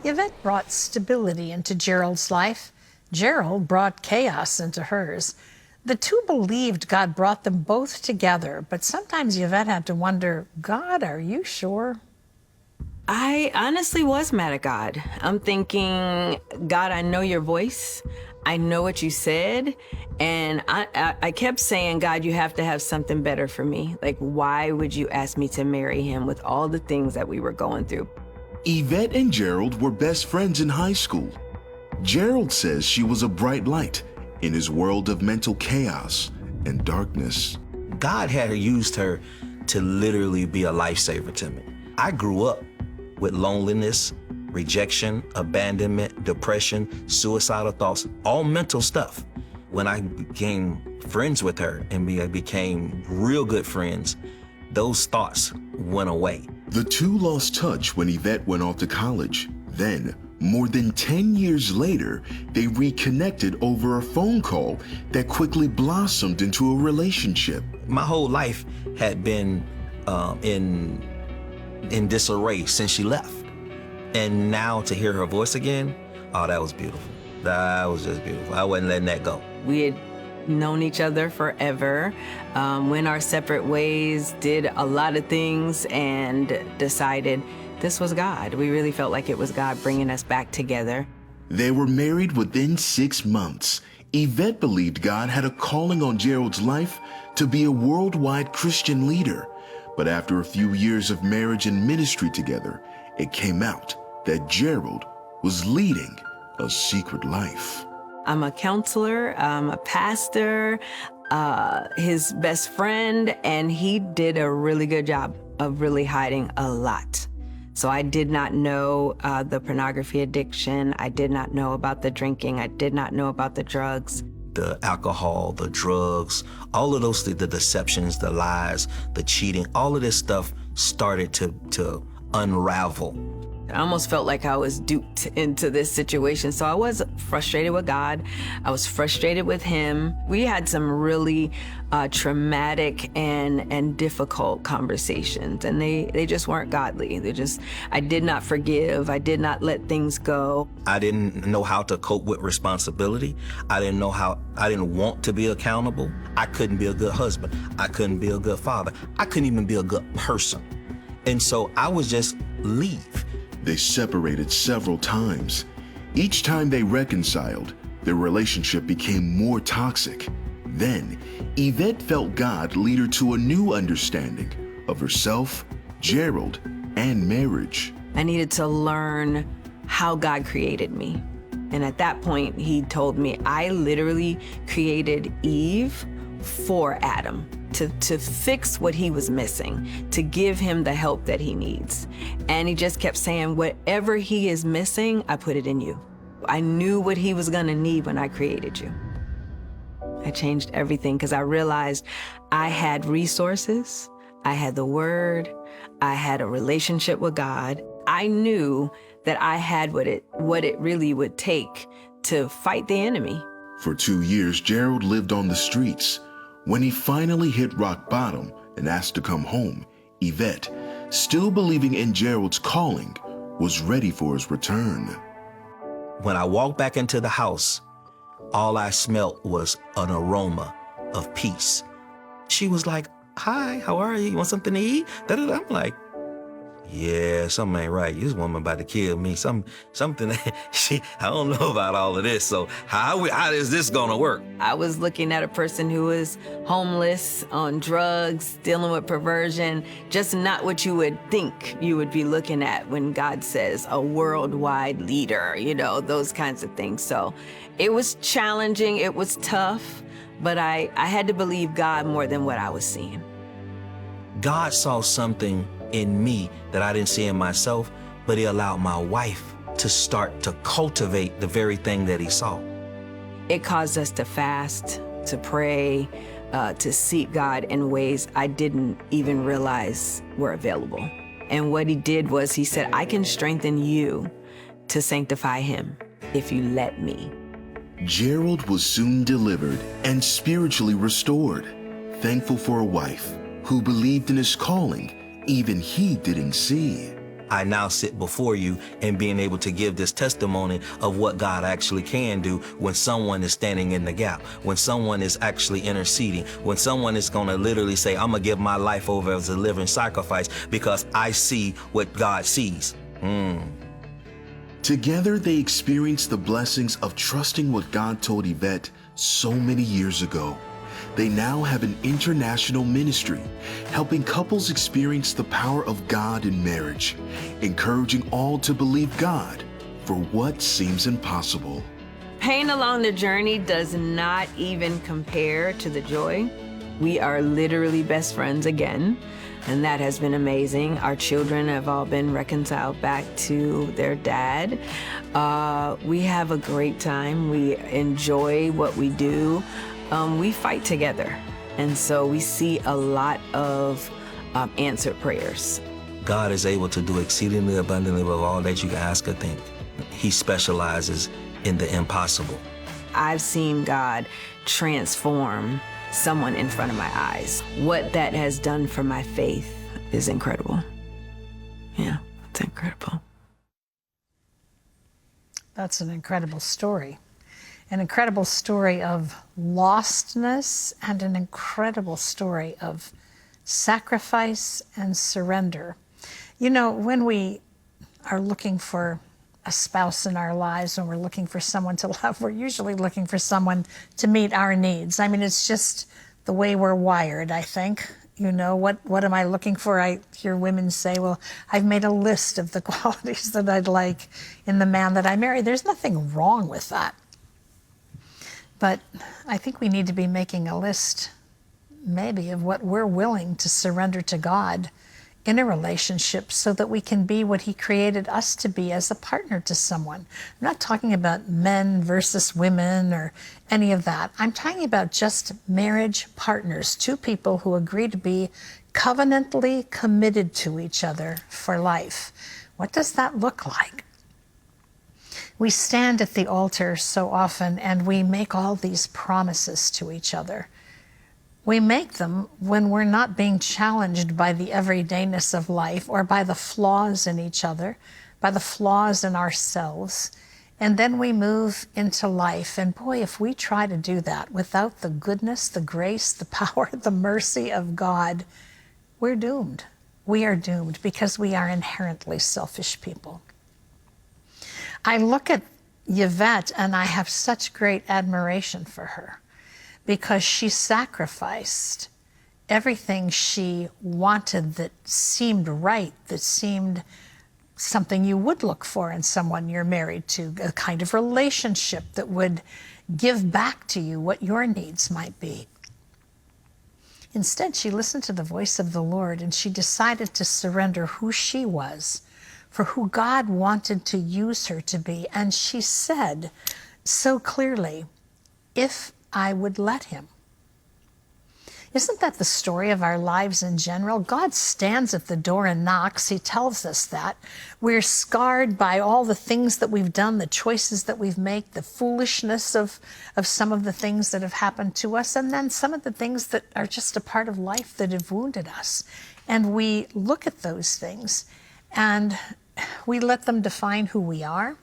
Yvette brought stability into Gerald's life. Gerald brought chaos into hers. The two believed God brought them both together, but sometimes Yvette had to wonder, God, are you sure? I honestly was mad at God. I'm thinking, God, I know your voice. I know what you said. And I kept saying, God, you have to have something better for me. Like, why would you ask me to marry him with all the things that we were going through? Yvette and Gerald were best friends in high school. Gerald says she was a bright light in his world of mental chaos and darkness. God had used her to literally be a lifesaver to me. I grew up with loneliness, rejection, abandonment, depression, suicidal thoughts, all mental stuff. When I became friends with her and we became real good friends, those thoughts went away. The two lost touch when Yvette went off to college. Then, more than 10 years later, they reconnected over a phone call that quickly blossomed into a relationship. My whole life had been in disarray since she left. And now to hear her voice again, oh, that was beautiful. That was just beautiful. I wasn't letting that go. We had known each other forever, went our separate ways, did a lot of things, and decided this was God. We really felt like it was God bringing us back together. They were married within 6 months. Yvette believed God had a calling on Gerald's life to be a worldwide Christian leader. But after a few years of marriage and ministry together, it came out that Gerald was leading a secret life. I'm a counselor, I'm a pastor, his best friend, and he did a really good job of really hiding a lot. So I did not know the pornography addiction. I did not know about the drinking. I did not know about the drugs. The alcohol, the drugs, all of those things, the deceptions, the lies, the cheating, all of this stuff started to unravel. I almost felt like I was duped into this situation. So I was frustrated with God. I was frustrated with him. We had some really traumatic and difficult conversations, and they just weren't godly. I did not forgive. I did not let things go. I didn't know how to cope with responsibility. I didn't want to be accountable. I couldn't be a good husband. I couldn't be a good father. I couldn't even be a good person. And so I was just leave. They separated several times. Each time they reconciled, their relationship became more toxic. Then, Yvette felt God lead her to a new understanding of herself, Gerald, and marriage. I needed to learn how God created me. And at that point, he told me, I literally created Eve for Adam. To fix what he was missing, to give him the help that he needs. And he just kept saying, whatever he is missing, I put it in you. I knew what he was gonna need when I created you. I changed everything because I realized I had resources, I had the word, I had a relationship with God. I knew that I had what it really would take to fight the enemy. For 2 years, Gerald lived on the streets. When he finally hit rock bottom and asked to come home, Yvette, still believing in Gerald's calling, was ready for his return. When I walked back into the house, all I smelt was an aroma of peace. She was like, hi, how are you? You want something to eat? Da-da-da. I'm like, yeah, something ain't right. This woman about to kill me. Something. I don't know about all of this. So how is this gonna work? I was looking at a person who was homeless, on drugs, dealing with perversion, just not what you would think you would be looking at when God says a worldwide leader, those kinds of things. So it was challenging, it was tough, but I had to believe God more than what I was seeing. God saw something in me that I didn't see in myself, but he allowed my wife to start to cultivate the very thing that he saw. It caused us to fast, to pray, to seek God in ways I didn't even realize were available. And what he did was he said, I can strengthen you to sanctify him if you let me. Gerald was soon delivered and spiritually restored, thankful for a wife who believed in his calling even he didn't see. I now sit before you and being able to give this testimony of what God actually can do when someone is standing in the gap, when someone is actually interceding, when someone is going to literally say, I'm going to give my life over as a living sacrifice because I see what God sees. Together, they experienced the blessings of trusting what God told Yvette so many years ago. They now have an international ministry, helping couples experience the power of God in marriage, encouraging all to believe God for what seems impossible. Pain along the journey does not even compare to the joy. We are literally best friends again, and that has been amazing. Our children have all been reconciled back to their dad. We have a great time. We enjoy what we do. We fight together, and so we see a lot of answered prayers. God is able to do exceedingly abundantly above all that you can ask or think. He specializes in the impossible. I've seen God transform someone in front of my eyes. What that has done for my faith is incredible. Yeah, it's incredible. That's an incredible story. An incredible story of lostness and an incredible story of sacrifice and surrender. You know, when we are looking for a spouse in our lives, when we're looking for someone to love, we're usually looking for someone to meet our needs. I mean, it's just the way we're wired, I think. You know, what am I looking for? I hear women say, well, I've made a list of the qualities that I'd like in the man that I marry. There's nothing wrong with that. But I think we need to be making a list, maybe, of what we're willing to surrender to God in a relationship so that we can be what He created us to be as a partner to someone. I'm not talking about men versus women or any of that. I'm talking about just marriage partners, two people who agree to be covenantally committed to each other for life. What does that look like? We stand at the altar so often and we make all these promises to each other. We make them when we're not being challenged by the everydayness of life or by the flaws in each other, by the flaws in ourselves. And then we move into life. And boy, if we try to do that without the goodness, the grace, the power, the mercy of God, we're doomed. We are doomed because we are inherently selfish people. I look at Yvette and I have such great admiration for her because she sacrificed everything she wanted that seemed right, that seemed something you would look for in someone you're married to, a kind of relationship that would give back to you what your needs might be. Instead, she listened to the voice of the Lord and she decided to surrender who she was for who God wanted to use her to be. And she said so clearly, if I would let Him. Isn't that the story of our lives in general? God stands at the door and knocks. He tells us that. We're scarred by all the things that we've done, the choices that we've made, the foolishness of some of the things that have happened to us, and then some of the things that are just a part of life that have wounded us. And we look at those things and we let them define who we are.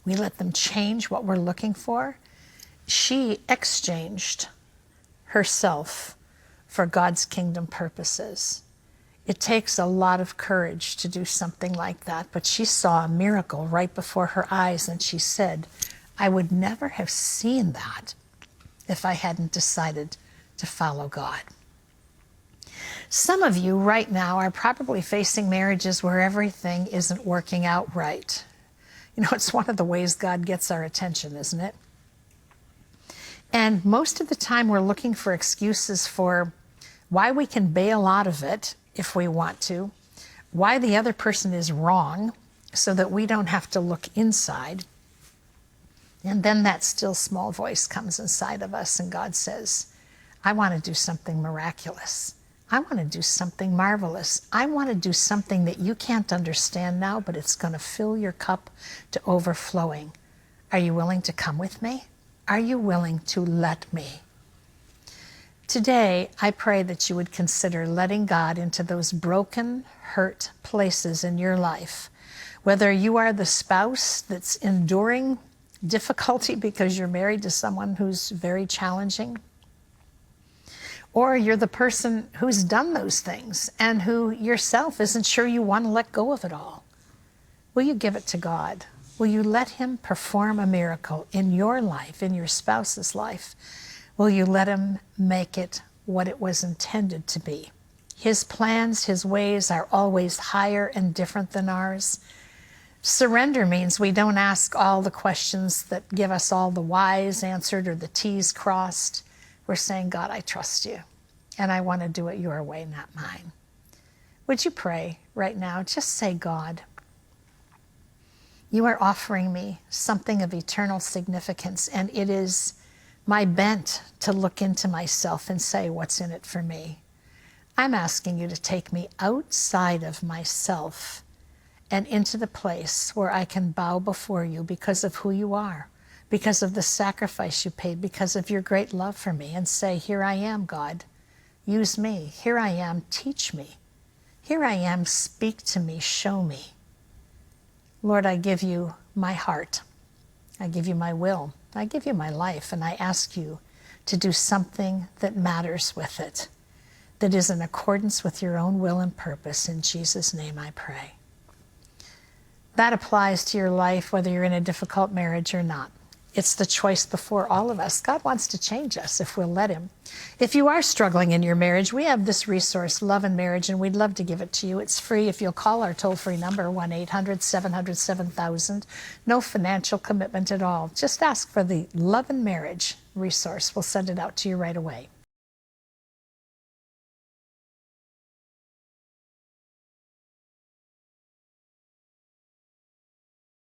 We let them change what we're looking for. She exchanged herself for God's kingdom purposes. It takes a lot of courage to do something like that, but she saw a miracle right before her eyes and she said, I would never have seen that if I hadn't decided to follow God. Some of you right now are probably facing marriages where everything isn't working out right. You know, it's one of the ways God gets our attention, isn't it? And most of the time we're looking for excuses for why we can bail out of it if we want to, why the other person is wrong so that we don't have to look inside. And then that still small voice comes inside of us and God says, I want to do something miraculous. I want to do something marvelous. I want to do something that you can't understand now, but it's going to fill your cup to overflowing. Are you willing to come with me? Are you willing to let me? Today, I pray that you would consider letting God into those broken, hurt places in your life. Whether you are the spouse that's enduring difficulty because you're married to someone who's very challenging, or you're the person who's done those things and who yourself isn't sure you want to let go of it all. Will you give it to God? Will you let him perform a miracle in your life, in your spouse's life? Will you let him make it what it was intended to be? His plans, his ways are always higher and different than ours. Surrender means we don't ask all the questions that give us all the whys answered or the T's crossed. We're saying, God, I trust you, and I want to do it your way, not mine. Would you pray right now? Just say, God, you are offering me something of eternal significance, and it is my bent to look into myself and say, what's in it for me? I'm asking you to take me outside of myself and into the place where I can bow before you because of who you are, because of the sacrifice you paid, because of your great love for me, and say, here I am, God. Use me. Here I am. Teach me. Here I am. Speak to me. Show me. Lord, I give you my heart. I give you my will. I give you my life, and I ask you to do something that matters with it, that is in accordance with your own will and purpose. In Jesus' name I pray. That applies to your life whether you're in a difficult marriage or not. It's the choice before all of us. God wants to change us if we'll let him. If you are struggling in your marriage, we have this resource, Love and Marriage, and we'd love to give it to you. It's free if you'll call our toll-free number, 1-800-700-7000. No financial commitment at all. Just ask for the Love and Marriage resource. We'll send it out to you right away.